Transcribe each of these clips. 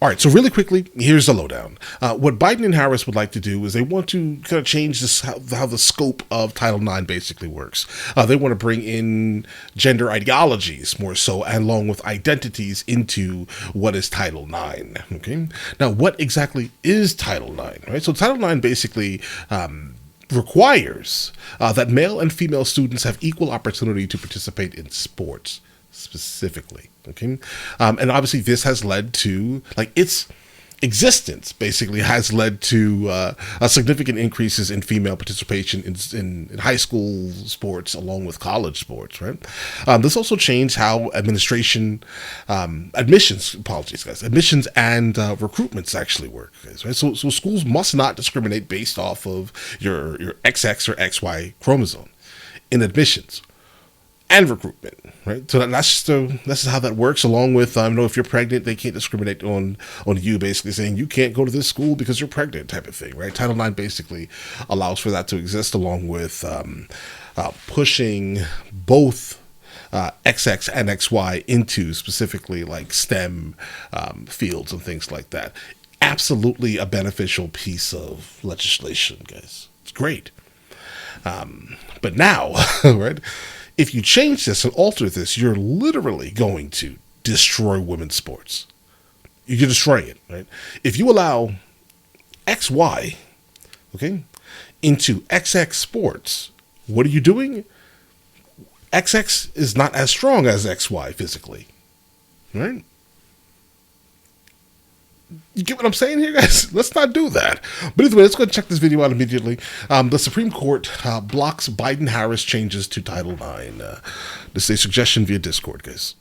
All right, so really quickly, here's the lowdown. What Biden and Harris would like to do is they want to kind of change this how the scope of Title IX basically works. They want to bring in gender ideologies more so, along with identities into what is Title IX. Okay, now what exactly is Title IX? Right, so Title IX basically requires that male and female students have equal opportunity to participate in sports specifically. Okay. And obviously this has led to, like, its existence basically has led to a significant increases in female participation in high school sports along with college sports, right? This also changed how admissions and recruitments actually work, guys, right? So schools must not discriminate based off of your XX or XY chromosome in admissions and recruitment, right? So that's just how that works. Along with, if you're pregnant, they can't discriminate on you, basically saying you can't go to this school because you're pregnant, type of thing, right? Title IX basically allows for that to exist, along with pushing both XX and XY into specifically like STEM fields and things like that. Absolutely a beneficial piece of legislation, guys. It's great. But now, right? If you change this and alter this, you're literally going to destroy women's sports. You're destroying it, right? If you allow XY, okay, into XX sports, what are you doing? XX is not as strong as XY physically, right? You get what I'm saying here, guys? Let's not do that. But either way, let's go and check this video out immediately. The Supreme Court blocks Biden-Harris changes to Title IX. This is a suggestion via Discord, guys.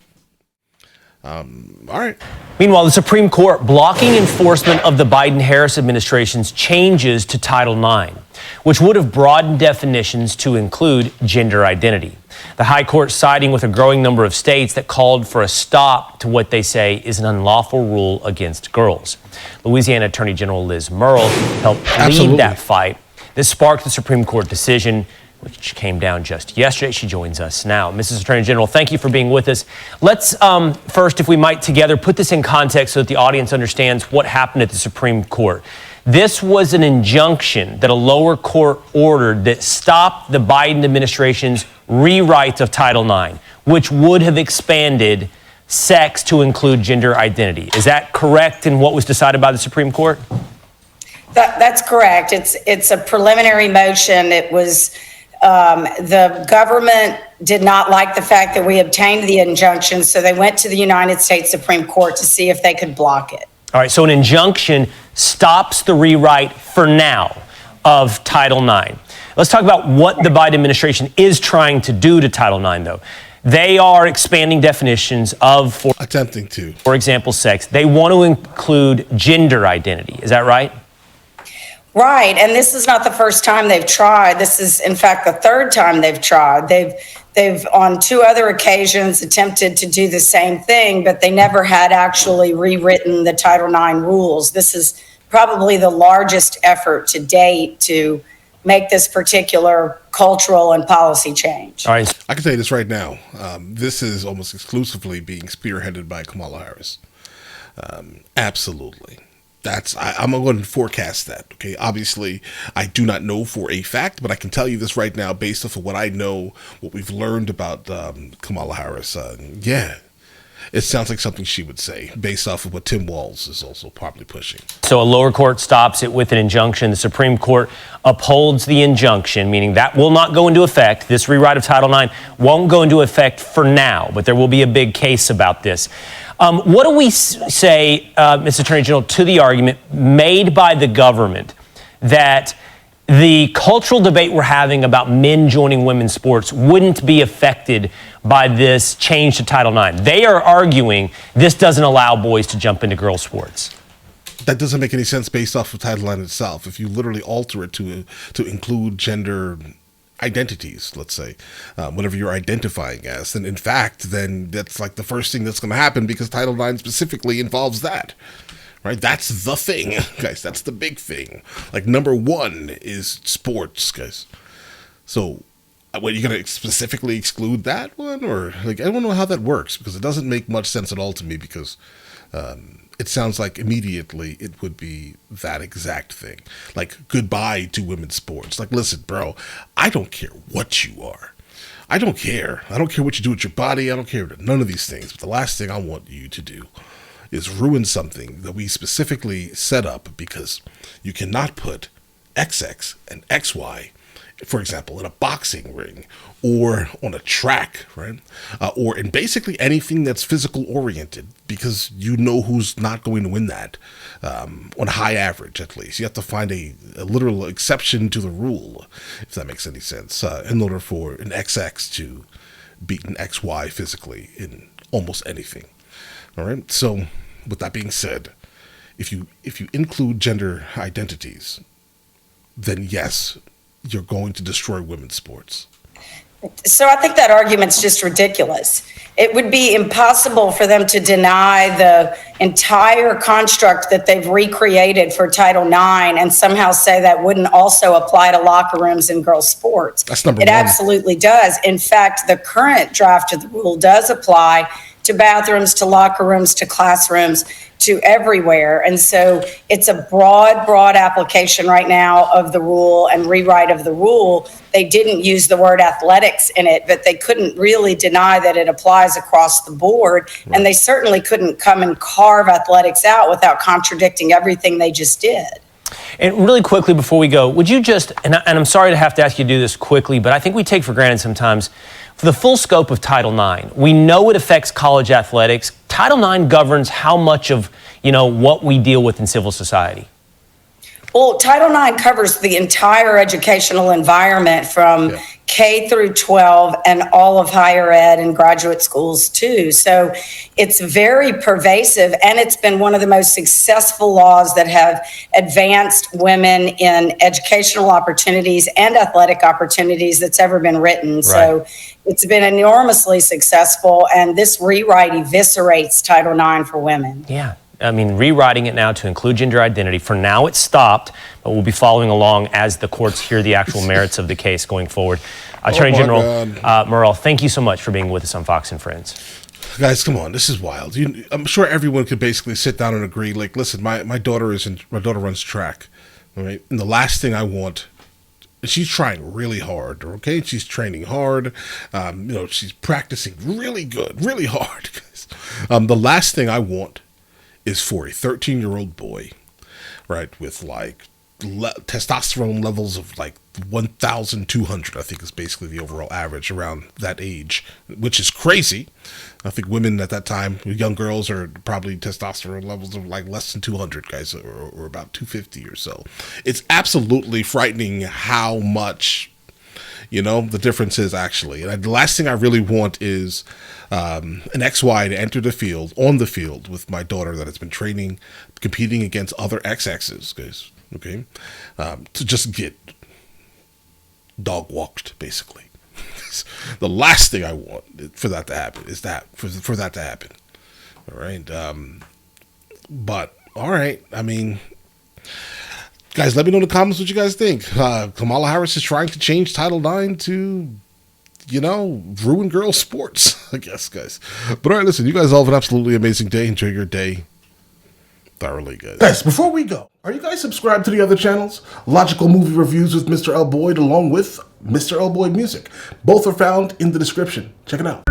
All right. Meanwhile, the Supreme Court blocking enforcement of the Biden-Harris administration's changes to Title IX, which would have broadened definitions to include gender identity. The High Court siding with a growing number of states that called for a stop to what they say is an unlawful rule against girls. Louisiana Attorney General Liz Murrill helped lead that fight. This sparked the Supreme Court decision, which came down just yesterday. She joins us now. Mrs. Attorney General, thank you for being with us. Let's first, if we might together, put this in context so that the audience understands what happened at the Supreme Court. This was an injunction that a lower court ordered that stopped the Biden administration's rewrite of Title IX, which would have expanded sex to include gender identity. Is that correct in what was decided by the Supreme Court? That's correct. It's a preliminary motion. It was the government did not like the fact that we obtained the injunction, so they went to the United States Supreme Court to see if they could block it. All right, so an injunction stops the rewrite for now of Title IX. Let's talk about what the Biden administration is trying to do to Title IX, though. They are expanding definitions of, for example, sex. They want to include gender identity. Is that right? Right, and this is not the first time they've tried. This is, in fact, the third time they've tried. They've on two other occasions attempted to do the same thing, but they never had actually rewritten the Title IX rules. This is probably the largest effort to date to make this particular cultural and policy change. All right. I can tell you this right now. This is almost exclusively being spearheaded by Kamala Harris. Absolutely. I'm going to forecast that. Okay. Obviously, I do not know for a fact, but I can tell you this right now based off of what I know, what we've learned about Kamala Harris. Yeah. It sounds like something she would say based off of what Tim Walz is also probably pushing. So a lower court stops it with an injunction. The Supreme Court upholds the injunction, meaning that will not go into effect. This rewrite of Title IX won't go into effect for now, but there will be a big case about this. What do we say, Mr. Attorney General, to the argument made by the government that the cultural debate we're having about men joining women's sports wouldn't be affected by this change to Title IX? They are arguing this doesn't allow boys to jump into girls' sports. That doesn't make any sense based off of Title IX itself. If you literally alter it to include gender identities, let's say, whatever you're identifying as, then in fact, then that's like the first thing that's going to happen because Title IX specifically involves that. Right, that's the thing, guys. That's the big thing. Like number one is sports, guys. So, what, you're gonna specifically exclude that one, or like I don't know how that works because it doesn't make much sense at all to me. Because It sounds like immediately it would be that exact thing. Like, goodbye to women's sports. Like, listen, bro, I don't care what you are. I don't care. I don't care what you do with your body. I don't care none of these things. But the last thing I want you to do is ruin something that we specifically set up, because you cannot put XX and XY, for example, in a boxing ring or on a track, right? Or in basically anything that's physical oriented, because you know who's not going to win that, on high average at least. You have to find a literal exception to the rule, if that makes any sense, in order for an XX to beat an XY physically in almost anything. All right. So with that being said, if you include gender identities, then yes, you're going to destroy women's sports. So I think that argument's just ridiculous. It would be impossible for them to deny the entire construct that they've recreated for Title IX and somehow say that wouldn't also apply to locker rooms and girls' sports. That's number one. It absolutely does. In fact, the current draft of the rule does apply to bathrooms, to locker rooms, to classrooms, to everywhere. And so it's a broad application right now of the rule and rewrite of the rule. They didn't use the word athletics in it, but they couldn't really deny that it applies across the board. Right. And they certainly couldn't come and carve athletics out without contradicting everything they just did. And really quickly before we go, would you just, and I'm sorry to have to ask you to do this quickly, but I think we take for granted sometimes, for the full scope of Title IX, we know it affects college athletics. Title IX governs how much of, what we deal with in civil society. Well, Title IX covers the entire educational environment from K through 12 and all of higher ed and graduate schools too. So it's very pervasive, and it's been one of the most successful laws that have advanced women in educational opportunities and athletic opportunities that's ever been written. Right. So it's been enormously successful, and this rewrite eviscerates Title IX for women. Yeah. I mean, rewriting it now to include gender identity. For now, it's stopped, but we'll be following along as the courts hear the actual merits of the case going forward. Attorney General Murrell, thank you so much for being with us on Fox and Friends. Guys, come on, this is wild. I'm sure everyone could basically sit down and agree. Like, listen, my daughter runs track, all right? And the last thing I want, she's trying really hard, okay? She's training hard. She's practicing really good, really hard. The last thing I want is for a 13-year-old boy, right, with like testosterone levels of like 1,200, I think is basically the overall average around that age, which is crazy. I think women at that time, young girls, are probably testosterone levels of like less than 200, guys, or about 250 or so. It's absolutely frightening how much, the difference is actually. And the last thing I really want is an XY to enter on the field with my daughter that has been training, competing against other XXs, guys, okay, to just get dog walked, basically. The last thing I want for that to happen is for that to happen. All right. But all right. I mean, guys, let me know in the comments what you guys think. Kamala Harris is trying to change Title IX to, ruin girls' sports, I guess, guys. But all right, listen, you guys all have an absolutely amazing day. Enjoy your day thoroughly, guys. Guys, before we go, are you guys subscribed to the other channels? Logical Movie Reviews with Mr. L. Boyd, along with Mr. L. Boyd Music. Both are found in the description. Check it out.